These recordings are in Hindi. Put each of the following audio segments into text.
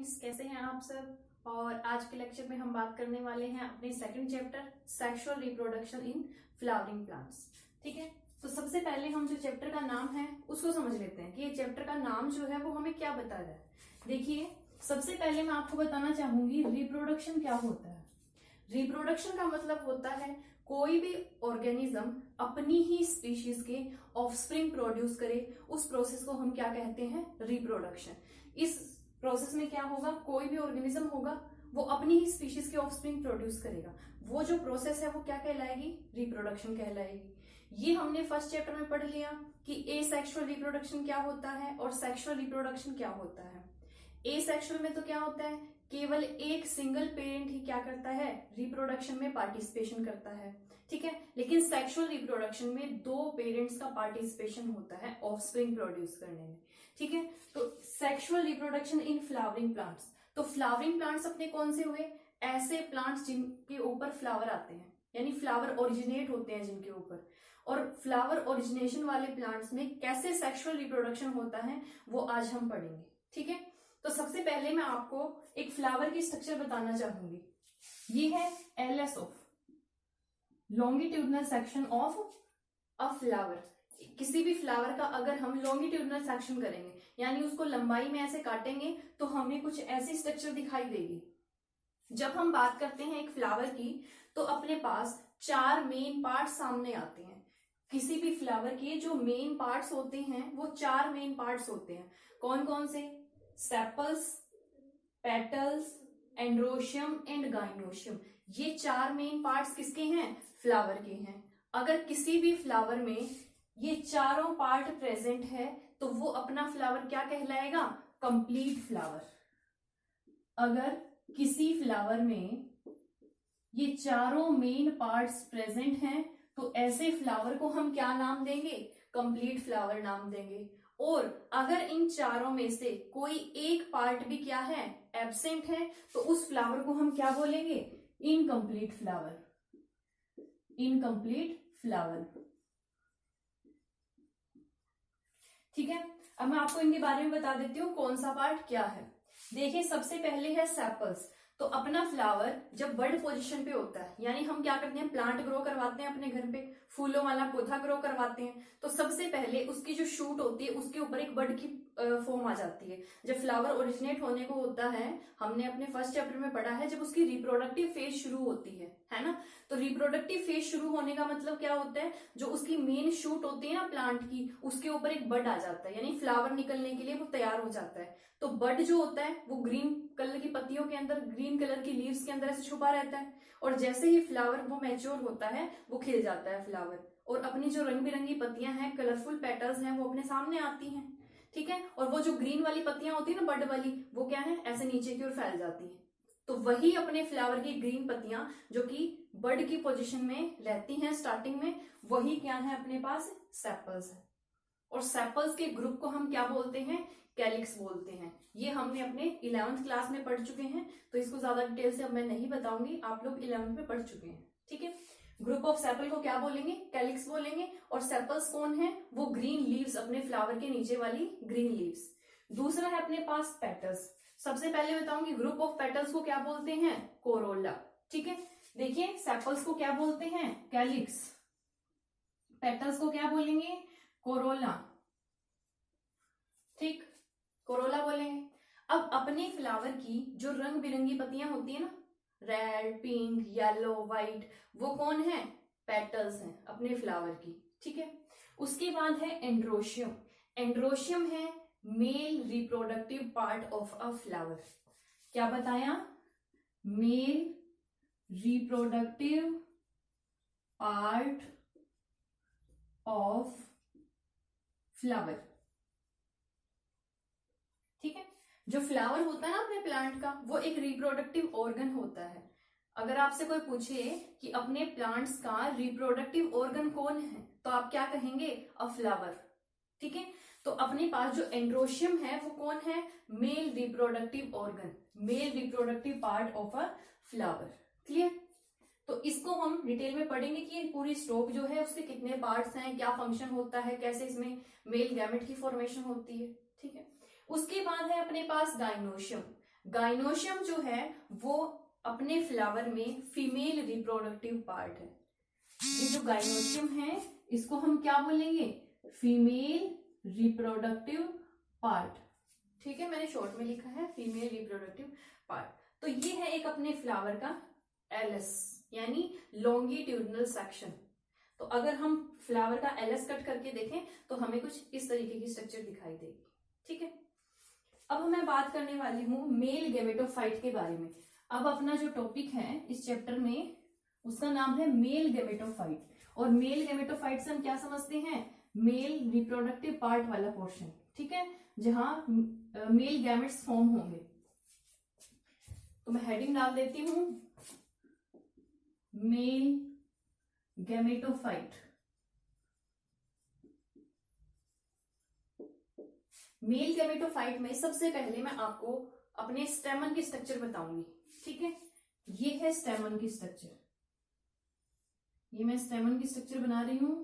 फ्रेंड्स, कैसे हैं आप सब। और आज के लेक्चर में हम बात करने वाले हैं अपने second chapter sexual reproduction in flowering plants. ठीक है, तो सबसे पहले हम जो चैप्टर का नाम है उसको समझ लेते हैं कि ये चैप्टर का नाम जो है वो हमें क्या बता रहा है। देखिए, सबसे पहले मैं आपको बताना चाहूंगी रिप्रोडक्शन क्या होता है। रिप्रोडक्शन का मतलब होता है कोई भी ऑर्गेनिज्म अपनी ही स्पीशीज के ऑफस्प्रिंग प्रोड्यूस करे, उस प्रोसेस को हम क्या कहते हैं, रिप्रोडक्शन। इस प्रोसेस में क्या होगा, कोई भी ऑर्गेनिज्म होगा वो अपनी ही स्पीशीज के ऑफस्प्रिंग प्रोड्यूस करेगा। वो जो प्रोसेस है वो क्या कहलाएगी, रिप्रोडक्शन कहलाएगी। ये हमने फर्स्ट चैप्टर में पढ़ लिया कि एसेक्सुअल रिप्रोडक्शन क्या होता है और सेक्सुअल रिप्रोडक्शन क्या होता है। एसेक्सुअल में तो क्या होता है, केवल एक सिंगल पेरेंट ही क्या करता है, रिप्रोडक्शन में पार्टिसिपेशन करता है। ठीक है, लेकिन सेक्सुअल रिप्रोडक्शन में दो पेरेंट्स का पार्टिसिपेशन होता है ऑफस्प्रिंग प्रोड्यूस करने में। ठीक है, तो sexual reproduction in flowering plants. तो फ्लावरिंग प्लांट्स अपने कौन से हुए, ऐसे प्लांट्स जिनके ऊपर फ्लावर आते हैं, यानी फ्लावर ओरिजिनेट होते हैं जिनके ऊपर। और फ्लावर ओरिजिनेशन वाले प्लांट्स में कैसे सेक्सुअल रिप्रोडक्शन होता है वो आज हम पढ़ेंगे। ठीक है, तो सबसे पहले मैं आपको एक फ्लावर की स्ट्रक्चर बताना चाहूंगी। ये है LS of longitudinal section of a flower. किसी भी फ्लावर का अगर हम लॉन्गिट्यूडनल सेक्शन करेंगे, यानी उसको लंबाई में ऐसे काटेंगे, तो हमें कुछ ऐसी स्ट्रक्चर दिखाई देगी। जब हम बात करते हैं एक फ्लावर की, तो अपने पास चार मेन पार्ट्स सामने आते हैं। किसी भी फ्लावर के जो मेन पार्ट्स होते हैं वो चार मेन पार्ट्स होते हैं। कौन कौन से, sepals, petals, androecium and gynoecium. ये चार मेन पार्ट्स किसके हैं, फ्लावर के हैं। अगर किसी भी फ्लावर में ये चारों पार्ट प्रेजेंट है तो वो अपना फ्लावर क्या कहलाएगा, कंप्लीट फ्लावर। अगर किसी फ्लावर में ये चारों मेन पार्ट्स प्रेजेंट हैं तो ऐसे फ्लावर को हम क्या नाम देंगे, कंप्लीट फ्लावर नाम देंगे। और अगर इन चारों में से कोई एक पार्ट भी क्या है, एब्सेंट है, तो उस फ्लावर को हम क्या बोलेंगे, इनकम्प्लीट फ्लावर। Incomplete flower. ठीक है, अब मैं आपको इनके बारे में बता देती हूँ कौन सा पार्ट क्या है। देखिए, सबसे पहले है सेपल्स। तो अपना फ्लावर जब बर्ड पोजीशन पे होता है, यानी हम क्या करते हैं, प्लांट ग्रो करवाते हैं अपने घर पे, फूलों वाला पौधा ग्रो करवाते हैं, तो सबसे पहले उसकी जो शूट होती है उसके ऊपर एक बर्ड की फॉर्म आ जाती है। जब फ्लावर ओरिजिनेट होने को होता है, हमने अपने फर्स्ट चैप्टर में पढ़ा है, जब उसकी रिप्रोडक्टिव फेज शुरू होती है ना। तो रिप्रोडक्टिव फेज शुरू होने का मतलब क्या होता है, जो उसकी मेन शूट होती है ना प्लांट की, उसके ऊपर एक बड आ जाता है, यानी फ्लावर निकलने के लिए वो तैयार हो जाता है। तो बड जो होता है वो ग्रीन कलर की पत्तियों के अंदर, ग्रीन कलर की लीव्स के अंदर ऐसे छुपा रहता है। और जैसे ही फ्लावर वो मैच्योर होता है वो खिल जाता है फ्लावर, और अपनी जो रंग बिरंगी पत्तियां हैं, कलरफुल पेटल्स हैं, वो अपने सामने आती हैं। ठीक है, और वो जो ग्रीन वाली पत्तियां होती है ना बड वाली, वो क्या है, ऐसे नीचे की ओर फैल जाती है। तो वही अपने फ्लावर की ग्रीन पत्तियां जो कि बड की पोजीशन में रहती हैं स्टार्टिंग में, वही क्या है अपने पास, सेपल्स है। और सेपल्स के ग्रुप को हम क्या बोलते हैं, कैलिक्स बोलते हैं। ये हमने अपने 11th क्लास में पढ़ चुके हैं, तो इसको ज्यादा डिटेल से अब मैं नहीं बताऊंगी, आप लोग 11th में पढ़ चुके हैं। ठीक है, ग्रुप ऑफ सेपल को क्या बोलेंगे, कैलिक्स बोलेंगे। और सेपल्स कौन है, वो ग्रीन लीव्स, अपने फ्लावर के नीचे वाली ग्रीन लीव्स। दूसरा है अपने पास पेटल्स। सबसे पहले बताऊंगी ग्रुप ऑफ पेटल्स को क्या बोलते हैं, कोरोला। ठीक है, देखिए, सेपल्स को क्या बोलते हैं, कैलिक्स, पेटल्स को क्या बोलेंगे, कोरोला। ठीक, कोरोला बोलेंगे। अब अपने फ्लावर की जो रंग बिरंगी पत्तियां होती है ना, रेड, पिंक, येलो, व्हाइट, वो कौन है, पेटल्स हैं अपने फ्लावर की। ठीक है, उसके बाद है एंड्रोशियम। एंड्रोशियम है male reproductive part of a flower. क्या बताया, male reproductive part of flower. ठीक है, जो फ्लावर होता है ना अपने प्लांट का, वो एक रिप्रोडक्टिव ऑर्गन होता है। अगर आपसे कोई पूछे कि अपने प्लांट्स का रिप्रोडक्टिव ऑर्गन कौन है, तो आप क्या कहेंगे, अ फ्लावर। ठीक है, तो अपने पास जो एंड्रोशियम है वो कौन है, male reproductive organ, male reproductive part of a flower. Clear, तो इसको हम डिटेल में पढ़ेंगे कि पूरी स्टोक जो है उसके कितने पार्ट्स हैं, क्या फंक्शन होता है, कैसे इसमें मेल गैमेट की फॉर्मेशन होती है। ठीक है, उसके बाद है अपने पास गाइनोशियम। गाइनोशियम जो है वो अपने फ्लावर में फीमेल रिप्रोडक्टिव पार्ट है। ये जो गाइनोशियम है इसको हम क्या बोलेंगे, फीमेल रिप्रोडक्टिव पार्ट। ठीक है, मैंने शॉर्ट में लिखा है फीमेल रिप्रोडक्टिव पार्ट। तो ये है एक अपने फ्लावर का एलएस यानी लॉन्गिट्यूडनल सेक्शन। तो अगर हम फ्लावर का एलएस कट करके देखें तो हमें कुछ इस तरीके की स्ट्रक्चर दिखाई देगी। ठीक है, अब मैं बात करने वाली हूं मेल गैमेटोफाइट के बारे में। अब अपना जो टॉपिक है इस चैप्टर में उसका नाम है मेल गैमेटोफाइट। और मेल गैमेटोफाइट से हम क्या समझते हैं, मेल रिप्रोडक्टिव पार्ट वाला पोर्शन। ठीक है, जहां मेल गैमेट्स फॉर्म होंगे। तो मैं हेडिंग डाल देती हूं मेल गैमेटोफाइट। मेल गैमेटोफाइट में सबसे पहले मैं आपको अपने स्टेमन की स्ट्रक्चर बताऊंगी। ठीक है, ये है स्टेमन की स्ट्रक्चर। ये मैं स्टेमन की स्ट्रक्चर बना रही हूं,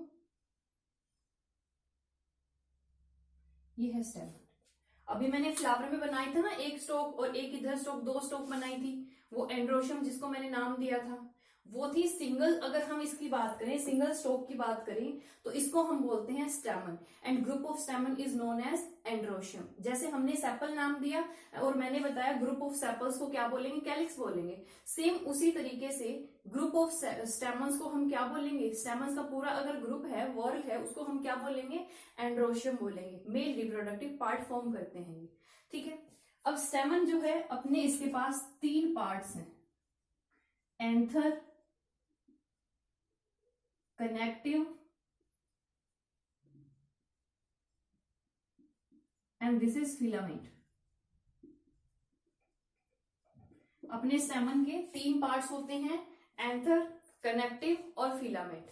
ये है स्टेमन। अभी मैंने फ्लावर में बनाई था ना एक स्टोक और एक इधर स्टोक, दो स्टोक बनाई थी। वो एंड्रोशियम जिसको मैंने नाम दिया था वो थी सिंगल। अगर हम इसकी बात करें, सिंगल स्टोक की बात करें तो इसको हम बोलते हैं stamen and group of stamen is known as androecium. जैसे हमने सेपल नाम दिया और मैंने बताया ग्रुप ऑफ सेपल्स को क्या बोलेंगे, कैलिक्स बोलेंगे। सेम उसी तरीके से ग्रुप ऑफ स्टेमन्स को हम क्या बोलेंगे, स्टेमन्स का पूरा अगर ग्रुप है, वर्ग है, उसको हम क्या बोलेंगे, एंड्रोशियम बोलेंगे। मेल रिप्रोडक्टिव पार्ट फॉर्म करते हैं ये। ठीक है, अब स्टेमन जो है अपने इसके पास 3 पार्ट्स हैं, anther, connective and this is filament. अपने स्टेमन के 3 पार्ट्स होते हैं, एंथर, कनेक्टिव और फिलामेंट।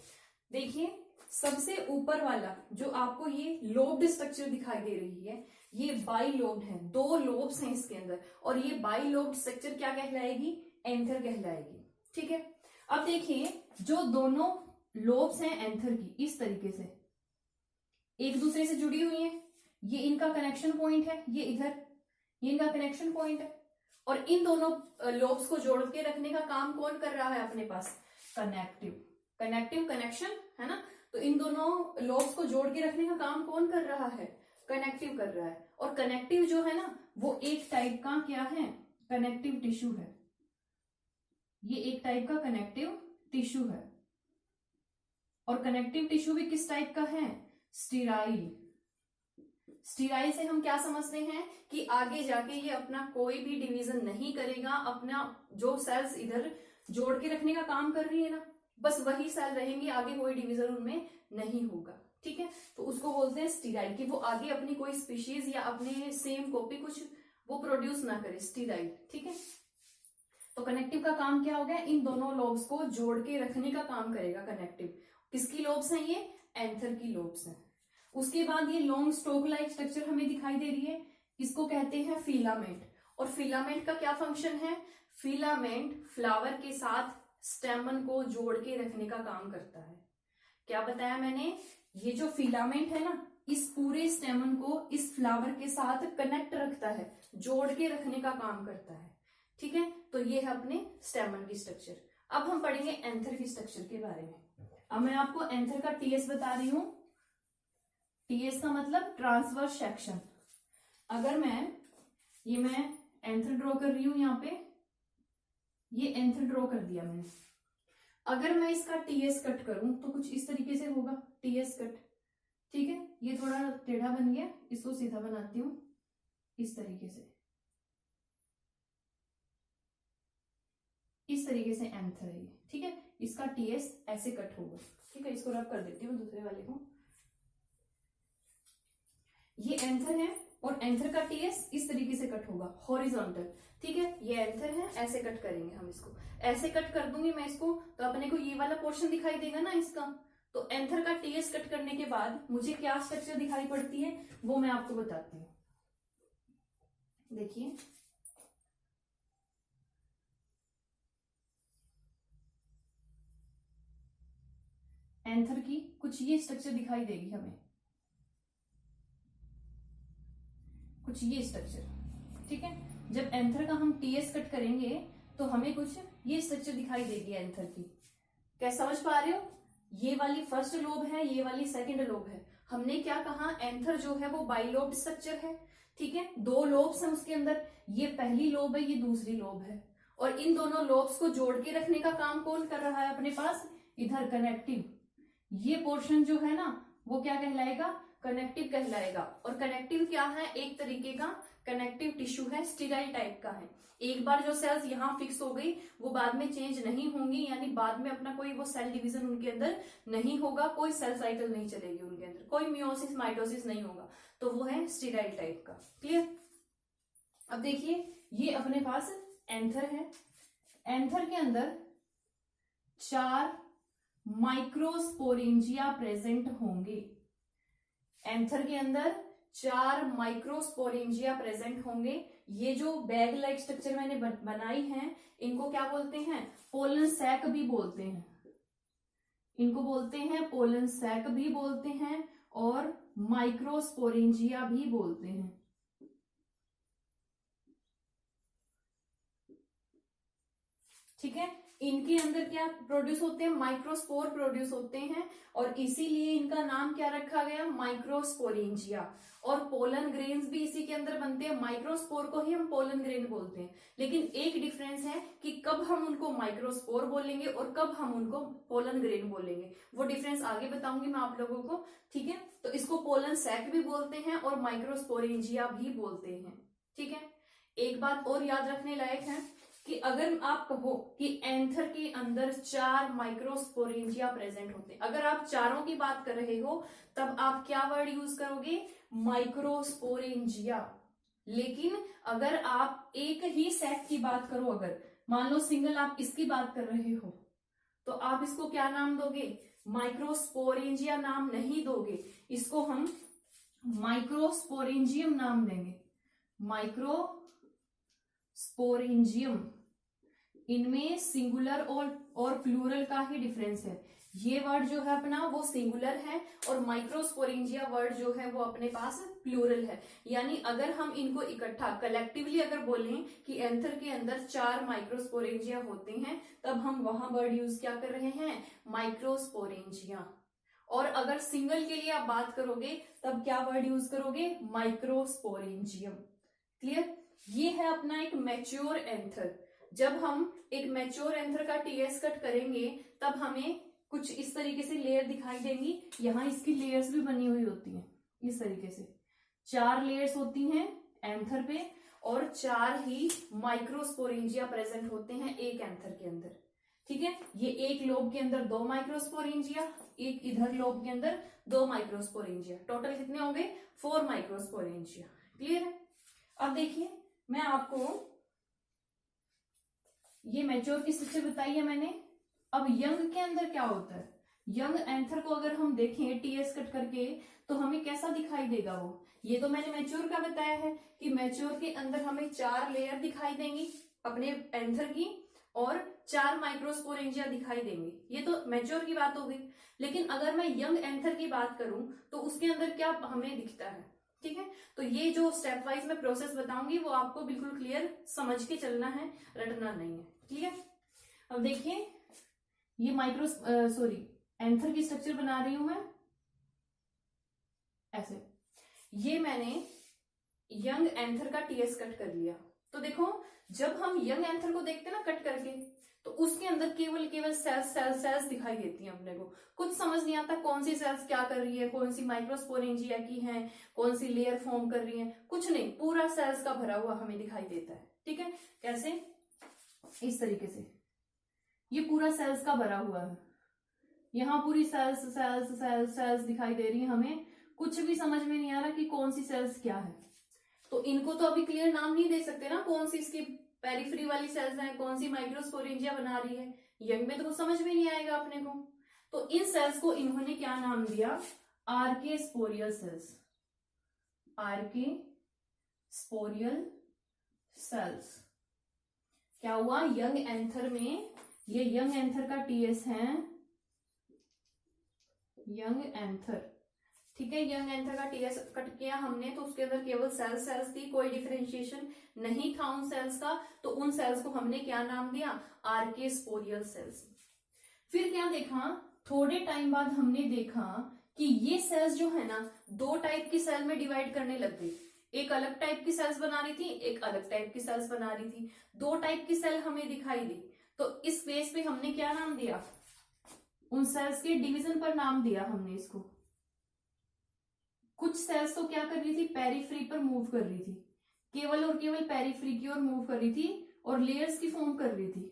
देखिए सबसे ऊपर वाला जो आपको ये लोब्ड स्ट्रक्चर दिखाई दे रही है, ये बाई लोब्ड है, 2 लोब्स हैं इसके अंदर, और ये बाई लोब्ड स्ट्रक्चर क्या कहलाएगी, एंथर कहलाएगी। ठीक है, अब देखिए जो दोनों लोब्स हैं एंथर की इस तरीके से एक दूसरे से जुड़ी हुई हैं। ये इनका कनेक्शन पॉइंट है, ये इधर, ये इनका कनेक्शन पॉइंट है। और इन दोनों लोब्स को जोड़ के रखने का काम कौन कर रहा है अपने पास, कनेक्टिव। कनेक्टिव कनेक्शन है ना, तो इन दोनों लोब्स को जोड़ के रखने का काम कौन कर रहा है, कनेक्टिव कर रहा है। और कनेक्टिव जो है ना वो एक टाइप का क्या है, कनेक्टिव टिश्यू है। ये एक टाइप का कनेक्टिव टिश्यू है। और कनेक्टिव टिश्यू भी किस टाइप का है, स्टीराइल। स्टीराइल से हम क्या समझते हैं कि आगे जाके ये अपना कोई भी डिवीजन नहीं करेगा, अपना जो सेल्स इधर जोड़ के रखने का काम कर रही है ना, बस वही सेल रहेंगे, आगे कोई डिवीजन उनमें नहीं होगा। ठीक है, तो उसको बोलते हैं स्टीराइल, कि वो आगे अपनी कोई स्पीशीज या अपने सेम कॉपी कुछ वो प्रोड्यूस ना करे, स्टीराइल। ठीक है, तो कनेक्टिव का काम क्या हो गया, इन दोनों लोब्स को जोड़ के रखने का काम करेगा कनेक्टिव। किसकी लोब्स हैं ये, एंथर की लोब्स हैं। उसके बाद ये लॉन्ग स्टोक लाइक स्ट्रक्चर हमें दिखाई दे रही है, इसको कहते हैं फिलामेंट। और फिलामेंट का क्या फंक्शन है, फिलामेंट फ्लावर के साथ स्टेमन को जोड़ के रखने का काम करता है। क्या बताया मैंने, ये जो फिलामेंट है ना इस पूरे स्टेमन को इस फ्लावर के साथ कनेक्ट रखता है, जोड़ के रखने का काम करता है। ठीक है, तो ये है अपने स्टेमन की स्ट्रक्चर। अब हम पढ़ेंगे एंथर की स्ट्रक्चर के बारे में। अब मैं आपको एंथर का टीएस बता रही हूं। टीएस का मतलब ट्रांसवर्स सेक्शन। अगर मैं एंथर ड्रॉ कर रही हूं, यहाँ पे ये एंथर ड्रॉ कर दिया मैंने। अगर मैं इसका टीएस कट करूं तो कुछ इस तरीके से होगा, टीएस कट। ठीक है, ये थोड़ा टेढ़ा बन गया, इसको सीधा बनाती हूं इस तरीके से। इस तरीके से एंथर है ये। ठीक है, इसका टीएस ऐसे कट होगा। ठीक है, इसको रब कर देती हूँ दूसरे वाले को। ये एंथर है और एंथर का टीएस इस तरीके से कट होगा, हॉरिजॉन्टल। ठीक है, ये एंथर है, ऐसे कट करेंगे हम इसको। ऐसे कट कर दूंगी मैं इसको तो अपने को ये वाला पोर्शन दिखाई देगा ना इसका। तो एंथर का टीएस कट करने के बाद मुझे क्या स्ट्रक्चर दिखाई पड़ती है वो मैं आपको बताती हूँ। देखिए एंथर की कुछ ये स्ट्रक्चर दिखाई देगी हमें, कुछ ये स्ट्रक्चर। ठीक है, जब एंथर का हम टीएस कट करेंगे तो हमें कुछ ये स्ट्रक्चर दिखाई देगी एंथर की। क्या समझ पा रहे हो? ये वाली फर्स्ट लोब है, ये वाली सेकंड लोब है। हमने क्या कहा, एंथर जो है वो बाइलोब स्ट्रक्चर है, ठीक है। दो लोब्स हैं उसके अंदर, ये पहली लोब है, ये दूसरी लोब है, और इन दोनों लोब्स को जोड़ के रखने का काम कौन कर रहा है अपने पास, इधर कनेक्टिव। ये पोर्शन जो है ना वो क्या कहलाएगा, कनेक्टिव कहलाएगा। और कनेक्टिव क्या है, एक तरीके का कनेक्टिव टिश्यू है, स्टीराइल टाइप का है। एक बार जो सेल्स यहाँ फिक्स हो गई वो बाद में चेंज नहीं होंगी, यानी बाद में अपना कोई वो सेल डिवीजन उनके अंदर नहीं होगा, कोई सेल साइकिल नहीं चलेगी उनके अंदर, कोई मियोसिस माइटोसिस नहीं होगा, तो वो है स्टीराइल टाइप का। क्लियर? अब देखिए ये अपने पास एंथर है, एंथर के अंदर 4 माइक्रोस्पोरेंजिया प्रेजेंट होंगे। एंथर के अंदर 4 माइक्रोस्पोरेंजिया प्रेजेंट होंगे। ये जो बैग लाइक स्ट्रक्चर मैंने बनाई है इनको क्या बोलते हैं, पोलन सैक भी बोलते हैं, इनको बोलते हैं पोलन सैक भी बोलते हैं और माइक्रोस्पोरेंजिया भी बोलते हैं। ठीक है, इनके अंदर क्या प्रोड्यूस होते हैं, माइक्रोस्पोर प्रोड्यूस होते हैं, और इसीलिए इनका नाम क्या रखा गया, माइक्रोस्पोरेंजिया। और पोलन ग्रेन्स भी इसी के अंदर बनते हैं, माइक्रोस्पोर को ही हम पोलन ग्रेन बोलते हैं। लेकिन एक डिफरेंस है कि कब हम उनको माइक्रोस्पोर बोलेंगे और कब हम उनको पोलन ग्रेन बोलेंगे, वो डिफरेंस आगे बताऊंगी मैं आप लोगों को। ठीक है, तो इसको पोलन सैक भी बोलते हैं और माइक्रोस्पोरेंजिया भी बोलते हैं। ठीक है, एक बात और याद रखने लायक है कि अगर आप कहो कि एंथर के अंदर 4 माइक्रोस्पोरेंजिया प्रेजेंट होते हैं, अगर आप चारों की बात कर रहे हो तब आप क्या वर्ड यूज करोगे, माइक्रोस्पोरेंजिया। लेकिन अगर आप एक ही सेट की बात करो, अगर मान लो सिंगल आप इसकी बात कर रहे हो तो आप इसको क्या नाम दोगे, माइक्रोस्पोरेंजिया नाम नहीं दोगे, इसको हम माइक्रोस्पोरेंजियम नाम देंगे, माइक्रोस्पोरेंजियम। इनमें सिंगुलर और प्लूरल का ही डिफरेंस है। ये वर्ड जो है अपना वो सिंगुलर है और माइक्रोस्पोरेंजिया वर्ड जो है वो अपने पास प्लूरल है। यानी अगर हम इनको इकट्ठा कलेक्टिवली अगर बोलें कि एंथर के अंदर 4 माइक्रोस्पोरेंजिया होते हैं, तब हम वहां वर्ड यूज क्या कर रहे हैं, माइक्रोस्पोरेंजिया। और अगर सिंगल के लिए आप बात करोगे तब क्या वर्ड यूज करोगे, माइक्रोस्पोरेंजियम। क्लियर? ये है अपना एक मैच्योर एंथर। जब हम एक मैच्योर एंथर का टीएस कट करेंगे तब हमें कुछ इस तरीके से लेयर दिखाई देंगी। यहाँ इसकी लेयर्स भी बनी हुई होती हैं इस तरीके से, 4 लेयर्स होती हैं एंथर पे और 4 ही माइक्रोस्पोरेंजिया प्रेजेंट होते हैं एक एंथर के अंदर। ठीक है, ये एक लोब के अंदर 2 माइक्रोस्पोरेंजिया, एक इधर लोब के अंदर 2 माइक्रोस्पोरेंजिया, टोटल कितने होंगे, 4 माइक्रोस्पोरेंजिया। क्लियर है? अब देखिए मैं आपको ये मैच्योर की स्ट्रक्चर बताई है मैंने। अब यंग के अंदर क्या होता है, यंग एंथर को अगर हम देखें टीएस कट करके तो हमें कैसा दिखाई देगा वो, ये तो मैंने मैच्योर का बताया है कि मैच्योर के अंदर हमें 4 लेयर दिखाई देंगी अपने एंथर की और 4 माइक्रोस्पोरेंजिया दिखाई देंगे, ये तो मैच्योर की बात हो गई। लेकिन अगर मैं यंग एंथर की बात करूं तो उसके अंदर क्या हमें दिखता है। ठीक है, तो ये जो स्टेप वाइज मैं प्रोसेस बताऊंगी वो आपको बिल्कुल क्लियर समझ के चलना है, रटना नहीं है। क्लियर? अब देखिए ये एंथर की स्ट्रक्चर बना रही हूं मैं ऐसे। ये मैंने यंग एंथर का टीएस कट कर लिया। तो देखो जब हम यंग एंथर को देखते हैं ना कट करके, तो उसके अंदर केवल सेल्स दिखाई देती हैं अपने को। कुछ समझ नहीं आता कौन सी सेल्स क्या कर रही है, कौन सी माइक्रोस्पोरेंजिया की है, कौन सी लेयर फॉर्म कर रही है, कुछ नहीं, पूरा सेल्स का भरा हुआ हमें दिखाई देता है। ठीक है, कैसे, इस तरीके से ये पूरा सेल्स का भरा हुआ है, यहाँ पूरी सेल्स दिखाई दे रही है, हमें कुछ भी समझ में नहीं आ रहा कि कौन सी सेल्स क्या है। तो इनको तो अभी क्लियर नाम नहीं दे सकते ना, कौन सी इसकी पेरिफेरी वाली सेल्स हैं, कौन सी माइक्रोस्पोरेंजिया बना रही है, यंग में तो कुछ समझ में नहीं आएगा अपने को। तो इन सेल्स को इन्होंने क्या नाम दिया, आर्के स्पोरियल सेल्स, आर्के स्पोरियल सेल्स। क्या हुआ, यंग एंथर में, ये यंग एंथर का टीएस है, यंग एंथर। ठीक है, यंग एंथर का टीएस कट किया हमने तो उसके अंदर केवल सेल्स थी, कोई डिफरेंशिएशन नहीं था उन सेल्स का, तो उन सेल्स को हमने क्या नाम दिया, आर्केस्पोरियल सेल्स। फिर क्या देखा, थोड़े टाइम बाद हमने देखा कि ये सेल्स जो है ना दो टाइप की सेल में डिवाइड करने लग गई, एक अलग टाइप की सेल्स बना रही थी, एक अलग टाइप की सेल्स बना रही थी, दो टाइप की सेल हमें दिखाई दी। तो इस बेस पे हमने क्या नाम दिया, उन सेल्स के डिवीजन पर नाम दिया हमने इसको। कुछ सेल्स तो क्या कर रही थी, पेरीफ्री पर मूव कर रही थी, केवल और केवल पेरीफ्री की ओर मूव कर रही थी और लेयर्स की फॉर्म कर रही थी,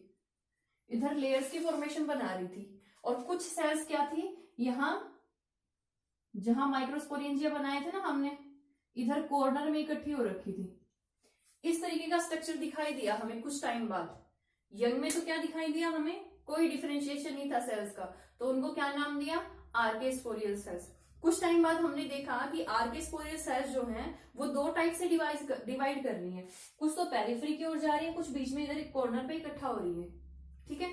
इधर लेयर्स की फॉर्मेशन बना रही थी। और कुछ सेल्स क्या थी, यहां जहां माइक्रोस्पोरेंजिया बनाए थे ना हमने, इधर कॉर्नर में इकट्ठी हो रखी थी। इस तरीके का स्ट्रक्चर दिखाई दिया हमें कुछ टाइम बाद। यंग में तो क्या दिखाई दिया हमें, कोई डिफरेंशिएशन नहीं था सेल्स का, तो उनको क्या नाम दिया, आर्केस्पोरियल सेल्स। कुछ टाइम बाद हमने देखा कि आर्केस्पोरियल सेल्स जो हैं वो दो टाइप से डिवाइड कर रही हैं, कुछ तो पेरिफ्री की ओर जा रही है, कुछ बीच में इधर एक कॉर्नर पे इकट्ठा हो रही है। ठीक है,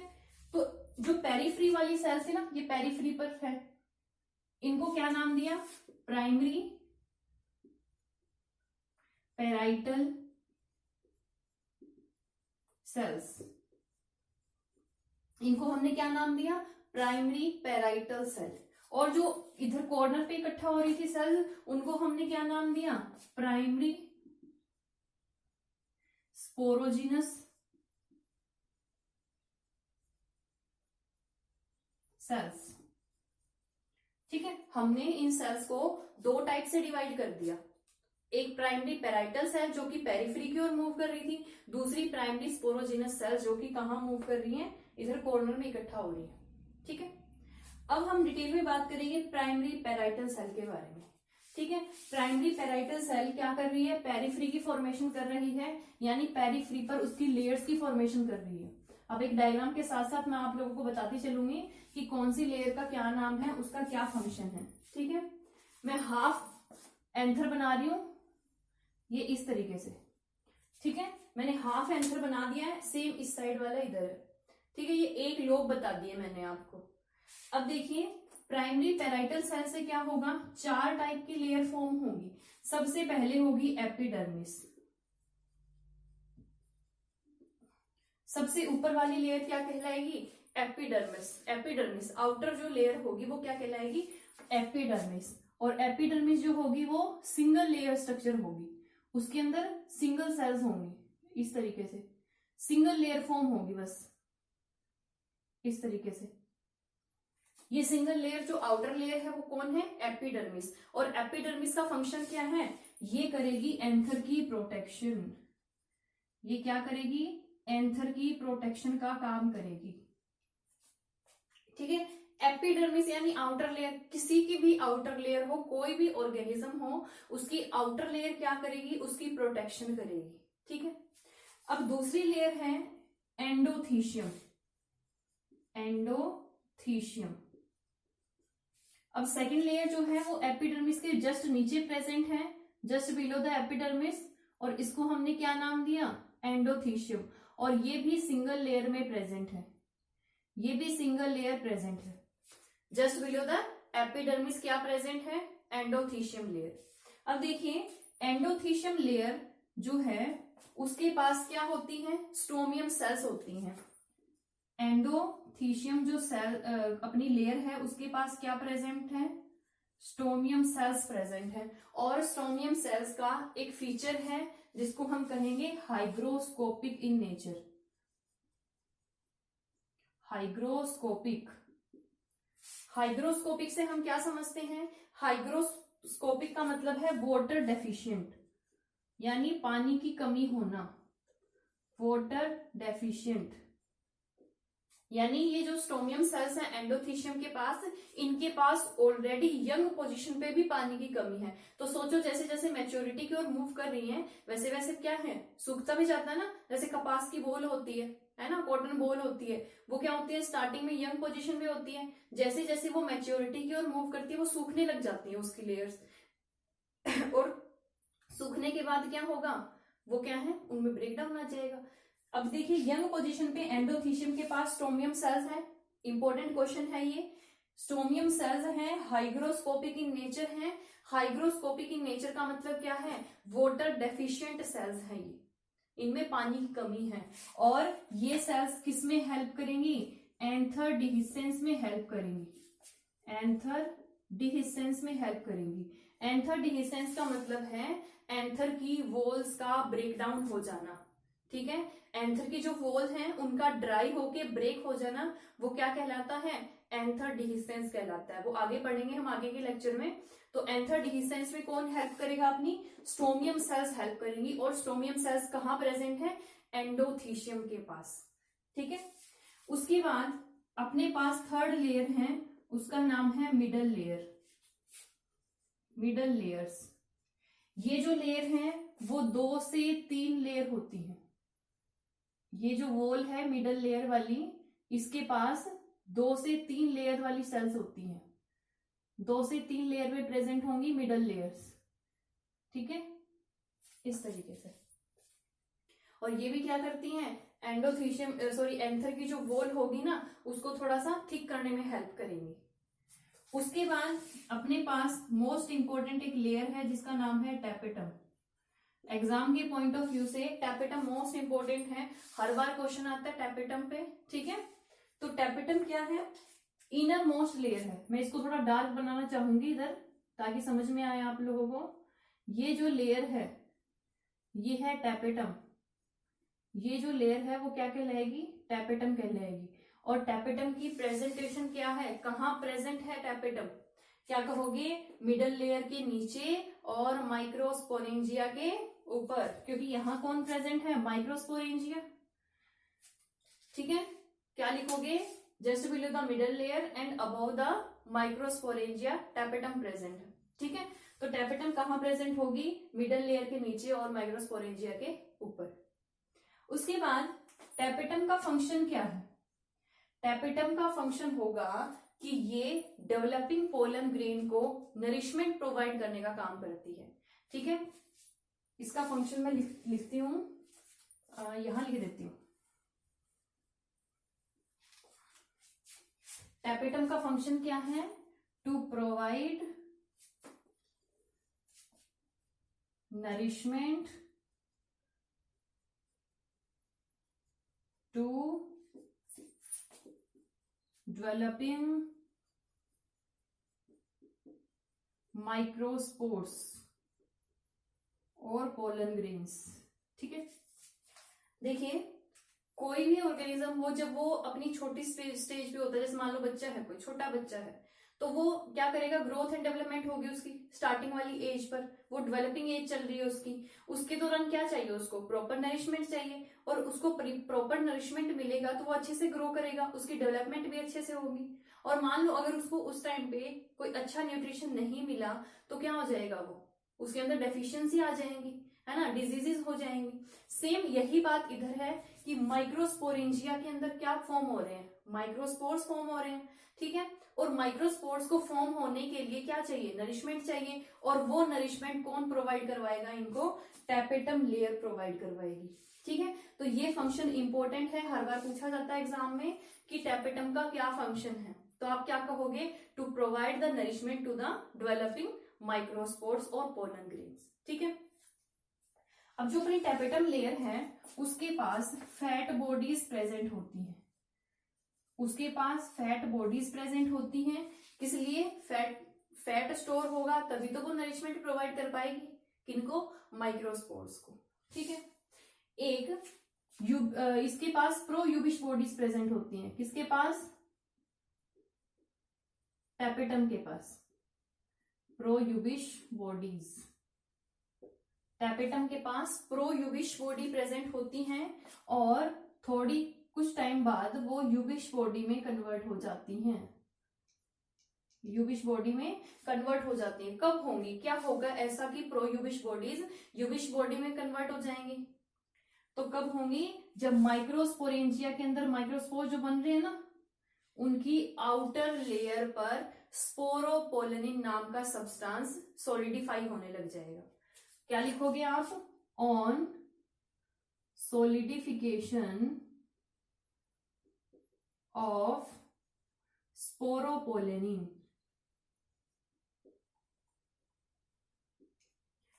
तो जो पेरिफ्री वाली सेल्स है ना, ये पेरिफ्री पर है, इनको क्या नाम दिया, प्राइमरी पेराइटल सेल्स। इनको हमने क्या नाम दिया, प्राइमरी पेराइटल सेल। और जो इधर कॉर्नर पे इकट्ठा हो रही थी सेल, उनको हमने क्या नाम दिया, प्राइमरी स्पोरोजिनस सेल्स। ठीक है, हमने इन सेल्स को दो टाइप से डिवाइड कर दिया, एक प्राइमरी पेराइटल सेल जो कि पेरिफ्री की ओर मूव कर रही थी, दूसरी प्राइमरी स्पोरोजिनस सेल जो कि कहां मूव कर रही है, इधर कॉर्नर में इकट्ठा हो रही है। ठीक है, अब हम डिटेल में बात करेंगे प्राइमरी पेराइटल सेल के बारे में। ठीक है, प्राइमरी पेराइटल सेल क्या कर रही है, पेरिफ्री की फॉर्मेशन कर रही है, यानी पेरिफ्री पर उसकी लेयर्स की फॉर्मेशन कर रही है। अब एक डायग्राम के साथ साथ मैं आप लोगों को बताती चलूंगी कि कौन सी लेयर का क्या नाम है, उसका क्या फंक्शन है। ठीक है, मैं हाफ एंथर बना रही हूं, ये इस तरीके से। ठीक है, मैंने हाफ एंथर बना दिया है, सेम इस साइड वाला इधर है। ठीक है, ये एक लोब बता दिए मैंने आपको। अब देखिए, प्राइमरी पेराइटल सेल से क्या होगा, चार टाइप की लेयर फॉर्म होगी। सबसे पहले होगी एपिडर्मिस, सबसे ऊपर वाली लेयर क्या कहलाएगी, एपिडर्मिस। एपिडर्मिस आउटर जो लेयर होगी वो क्या कहलाएगी, एपिडर्मिस। और एपिडर्मिस जो होगी वो सिंगल लेयर स्ट्रक्चर होगी, उसके अंदर सिंगल सेल्स होंगी, इस तरीके से सिंगल लेयर फॉर्म होगी, बस इस तरीके से। ये सिंगल लेयर जो आउटर लेयर है वो कौन है, एपिडर्मिस। और एपिडर्मिस का फंक्शन क्या है, ये करेगी एंथर की प्रोटेक्शन। ये क्या करेगी, एंथर की प्रोटेक्शन का काम करेगी। ठीक है, एपिडर्मिस यानी आउटर लेयर, किसी की भी आउटर लेयर हो, कोई भी ऑर्गेनिज्म हो, उसकी आउटर लेयर क्या करेगी, उसकी प्रोटेक्शन करेगी। ठीक है, अब दूसरी लेयर है एंडोथीशियम। एंडोथीशियम, अब सेकंड लेयर जो है वो एपिडर्मिस के जस्ट नीचे प्रेजेंट है, जस्ट बिलो द एपिडर्मिस, और इसको हमने क्या नाम दिया, एंडोथीशियम। और ये भी सिंगल लेयर में प्रेजेंट है, ये भी सिंगल लेयर प्रेजेंट है, जस्ट बिलो द एपिडर्मिस क्या प्रेजेंट है, एंडोथीशियम लेयर। अब देखिए, एंडोथीशियम लेयर जो है उसके पास क्या होती है, स्टोमियम सेल्स होती हैं। एंडोथीशियम जो सेल अपनी लेयर है उसके पास क्या प्रेजेंट है, स्टोमियम सेल्स प्रेजेंट है। और स्टोमियम सेल्स का एक फीचर है जिसको हम कहेंगे hygroscopic in nature. Hygroscopic, hygroscopic से हम क्या समझते हैं, हाइग्रोस्कोपिक का मतलब है वाटर डेफिशिएंट, यानी पानी की कमी होना, वाटर डेफिशिएंट। यानी ये जो स्टोमियम सेल्स हैं एंडोथीशियम के पास, इनके पास ऑलरेडी यंग पोजीशन पे भी पानी की कमी है। तो सोचो जैसे जैसे मैच्योरिटी की ओर मूव कर रही हैं वैसे वैसे क्या है, सूखता भी जाता है ना। जैसे कपास की बोल होती है ना, कॉटन बोल होती है, वो क्या होती है, स्टार्टिंग में यंग पोजीशन पे होती है, जैसे जैसे वो मैच्योरिटी की ओर मूव करती है वो सूखने लग जाती है उसकी लेयर्स और सूखने के बाद क्या होगा, वो क्या है, उनमें ब्रेकडाउन आ जाएगा। अब देखिए, यंग पोजीशन पे एंडोथीशियम के पास स्टोमियम सेल्स है, इंपॉर्टेंट क्वेश्चन है ये, स्टोमियम सेल्स हैं, हाइग्रोस्कोपिक इन नेचर हैं। हाइग्रोस्कोपिक इन नेचर का मतलब क्या है, वाटर डेफिशिएंट सेल्स हैं ये, इनमें पानी की कमी है। और ये सेल्स किस में हेल्प करेंगी, एंथर डिहिसेंस में हेल्प करेंगी। एंथर डिहिसेंस में हेल्प करेंगी। एंथर डिहिसेंस का मतलब है एंथर की वॉल्स का ब्रेकडाउन हो जाना, ठीक है। एंथर की जो वॉल हैं उनका ड्राई होके ब्रेक हो जाना, वो क्या कहलाता है, एंथर डिहिसेंस कहलाता है। वो आगे पढ़ेंगे हम आगे के लेक्चर में। तो एंथर डिहिसेंस में कौन हेल्प करेगा, अपनी स्टोमियम सेल्स हेल्प करेंगी। और स्टोमियम सेल्स कहाँ प्रेजेंट है, एंडोथीशियम के पास, ठीक है। उसके बाद अपने पास थर्ड लेयर है, उसका नाम है मिडल लेयर। मिडल लेयर्स, ये जो लेयर है वो 2 से 3 लेयर होती है। ये जो वॉल है मिडल लेयर वाली, इसके पास 2 से 3 लेयर वाली सेल्स होती हैं। 2 से 3 लेयर में प्रेजेंट होंगी मिडल लेयर्स, ठीक है, इस तरीके से। और ये भी क्या करती हैं, एंडोथीशियम सॉरी एंथर की जो वॉल होगी ना उसको थोड़ा सा थिक करने में हेल्प करेंगी। उसके बाद अपने पास मोस्ट इंपॉर्टेंट एक लेयर है जिसका नाम है टैपेटम। एग्जाम के पॉइंट ऑफ व्यू से टैपेटम मोस्ट इंपॉर्टेंट है, हर बार क्वेश्चन आता है टैपेटम पे, ठीक है। तो टैपेटम क्या है, इनर मोस्ट लेयर है। मैं इसको थोड़ा डार्क बनाना चाहूंगी इधर ताकि समझ में आए आप लोगों को। ये जो लेयर है ये है टैपेटम। ये जो लेयर है वो क्या कहलाएगी, टैपेटम कहलाएगी। और टैपेटम की प्रेजेंटेशन क्या है, कहाँ प्रेजेंट है टैपेटम, क्या कहोगे, मिडल लेयर के नीचे और माइक्रोस्पोरेंजिया के ऊपर, क्योंकि यहां कौन प्रेजेंट है, माइक्रोस्पोरेंजिया, ठीक है। क्या लिखोगे, just below the middle layer and above the microsporangia tapetum present, ठीक है। तो टैपेटम कहाँ प्रेजेंट होगी, मिडल लेयर के नीचे और माइक्रोस्पोरेंजिया के ऊपर। उसके बाद टैपेटम का फंक्शन क्या है, टैपेटम का फंक्शन होगा कि ये डेवलपिंग पोलन ग्रेन को नरिशमेंट प्रोवाइड करने का काम करती है, ठीक है। इसका फंक्शन मैं लिखती हूं, यहां लिख देती हूं। टैपेटम का फंक्शन क्या है, to provide nourishment to developing microspores और पोलन ग्रेन्स, ठीक है। देखिए कोई भी ऑर्गेनिज्म हो, जब वो अपनी छोटी स्टेज पे होता है, जैसे मान लो बच्चा है, कोई छोटा बच्चा है, तो वो क्या करेगा, ग्रोथ एंड डेवलपमेंट होगी उसकी स्टार्टिंग वाली एज पर, वो डेवलपिंग एज चल रही है उसकी, उसके दौरान क्या चाहिए, उसको प्रॉपर नरिशमेंट चाहिए। और उसको प्रॉपर नरिशमेंट मिलेगा तो वो अच्छे से ग्रो करेगा, उसकी डेवलपमेंट भी अच्छे से होगी। और मान लो अगर उसको उस टाइम पे कोई अच्छा न्यूट्रिशन नहीं मिला तो क्या हो जाएगा, वो उसके अंदर डेफिशिएंसी आ जाएंगी, है ना, डिजीजेस हो जाएंगी। सेम यही बात इधर है कि माइक्रोस्पोरेंजिया के अंदर क्या फॉर्म हो रहे हैं, माइक्रोस्पोर्स फॉर्म हो रहे हैं, ठीक है। और माइक्रोस्पोर्स को फॉर्म होने के लिए क्या चाहिए, नरिशमेंट चाहिए। और वो नरिशमेंट कौन प्रोवाइड करवाएगा इनको, टैपेटम लेयर प्रोवाइड करवाएगी, ठीक है। तो ये फंक्शन इंपॉर्टेंट है, हर बार पूछा जाता है एग्जाम में कि टैपेटम का क्या फंक्शन है। तो आप क्या कहोगे, to provide the nourishment to the developing microspores और पोलन ग्रेन्स, ठीक है। अब जो अपनी टैपेटम लेयर है उसके पास फैट बॉडीज प्रेजेंट होती हैं, उसके पास फैट बॉडीज प्रेजेंट होती हैं। किस लिए, फैट स्टोर होगा तभी तो वो नरिशमेंट प्रोवाइड कर पाएगी, किनको, माइक्रोस्पोर्स को, ठीक है। एक इसके पास प्रो यूबिश बॉडीज प्रेजेंट होती हैं, किसके पास, टैपेटम के पास प्रो यूबिश बॉडीज, टैपेटम के पास प्रो यूबिश बॉडी प्रेजेंट होती हैं। और थोड़ी कुछ टाइम बाद वो यूबिश बॉडी में कन्वर्ट हो जाती हैं, यूबिश बॉडी में कन्वर्ट हो जाती हैं। कब होंगी, क्या होगा ऐसा कि प्रो यूबिश बॉडीज यूबिश बॉडी में कन्वर्ट हो जाएंगी, तो कब होंगी, जब माइक्रोस्पोरेंजिया के अंदर माइक्रोस्पोर जो बन रहे हैं ना, उनकी आउटर लेयर पर स्पोरोपोलेनिन नाम का सब्सटेंस सॉलिडिफाई होने लग जाएगा। क्या लिखोगे आप, ऑन सॉलिडिफिकेशन ऑफ स्पोरोपोलेनिन।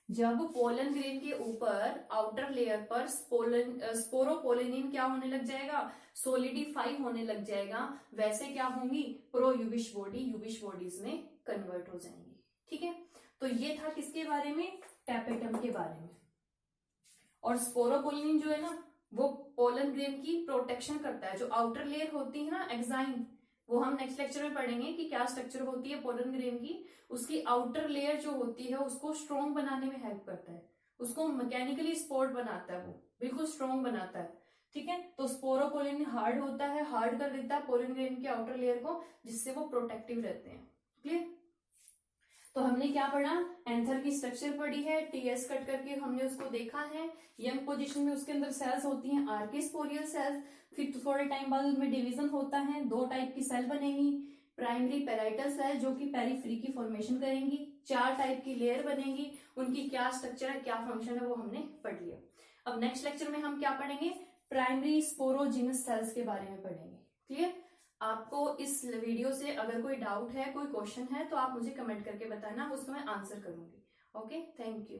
जब पोलन ग्रेन के ऊपर आउटर लेयर पर स्पोरोपोलेनिन क्या होने लग जाएगा, सोलिडिफाई होने लग जाएगा, वैसे क्या होंगी, प्रो यूबिश बॉडी यूबिश बॉडीज में कन्वर्ट हो जाएंगी। ठीक है, तो ये था किसके बारे में, टैपेटम के बारे में। और स्पोरोपोलेनिन जो है ना, वो पोलन ग्रेन की प्रोटेक्शन करता है। जो आउटर लेयर होती है ना एक्साइन, वो हम नेक्स्ट लेक्चर में पढ़ेंगे कि क्या स्ट्रक्चर होती है पोलन ग्रेन की। उसकी आउटर लेयर जो होती है उसको स्ट्रॉन्ग बनाने में हेल्प करता है, उसको मैकेनिकली सपोर्ट बनाता है, वो बिल्कुल स्ट्रॉन्ग बनाता है। ठीक है, तो स्पोरोपोलेनिन हार्ड होता है, हार्ड कर देता है पोलन ग्रेन की आउटर लेयर को, जिससे वो प्रोटेक्टिव रहते हैं। क्लियर। तो हमने क्या पढ़ा, एंथर की स्ट्रक्चर पढ़ी है, टीएस कट करके हमने उसको देखा है। यंग पोजीशन में उसके अंदर सेल्स होती हैं आर्किस्पोरियल सेल्स, फिर थोड़े टाइम बाद उनमें डिवीजन होता है, 2 टाइप की सेल बनेगी। प्राइमरी पेराइटल सेल जो कि पेरीफ्री की फॉर्मेशन करेंगी, 4 टाइप की लेयर बनेगी, उनकी क्या स्ट्रक्चर है, क्या फंक्शन है, वो हमने पढ़ लिया। अब नेक्स्ट लेक्चर में हम क्या पढ़ेंगे, प्राइमरी स्पोरोजिनस सेल्स के बारे में पढ़ेंगे। क्लियर। आपको इस वीडियो से अगर कोई डाउट है, कोई क्वेश्चन है, तो आप मुझे कमेंट करके बताना, उसको मैं आंसर करूंगी। Okay, thank you.